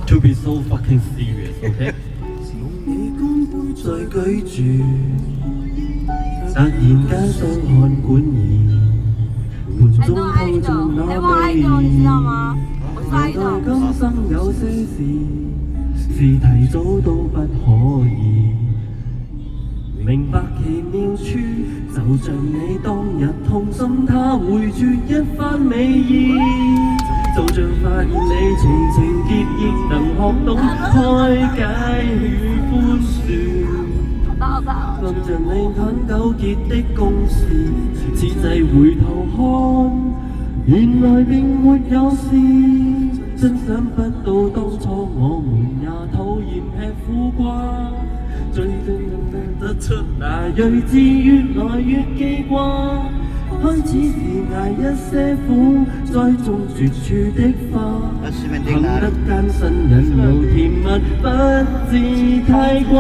To be so fucking serious, OK？ 再舉住，突然間上看管兒，盤中偷進那味兒。難道今生有些事，是提早都不可以。明白奇妙處，就像你當日痛心，他回絕一番美意。就像發現你情情結亦能學懂開解與寬恕。看着你很糾結的公事，此際回頭看，原來並沒有事。真想不到當初我們也討厭吃苦瓜，最終得出那睿智越來越記掛。開始是捱一些苦，栽種絕處的花，行得艱辛引路甜蜜，不至太寡。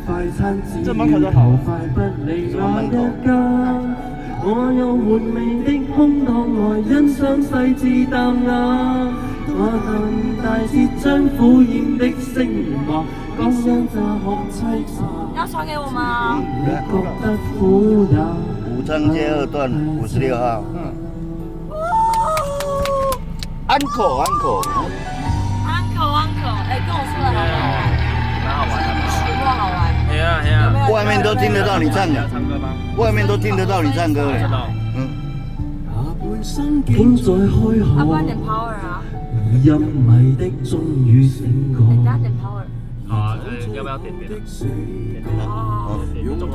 快餐只要求快不理那一家，我有玩味的空檔來欣賞細緻淡雅。我能大節將苦厭的升華，剛剛就學悽茶。要傳給我嗎？覺得苦也。武昌街2段56號。Uncle，哎，跟我說的好不好玩？蠻好玩的，有沒有好玩？嘿啊，外面都聽得到你唱歌，唱歌嗎？外面都聽得到你唱歌嘞。竟在開要不口，然點 power 啊？陰迷的終於醒覺。等下點 power。好啊，要不要點？好好好。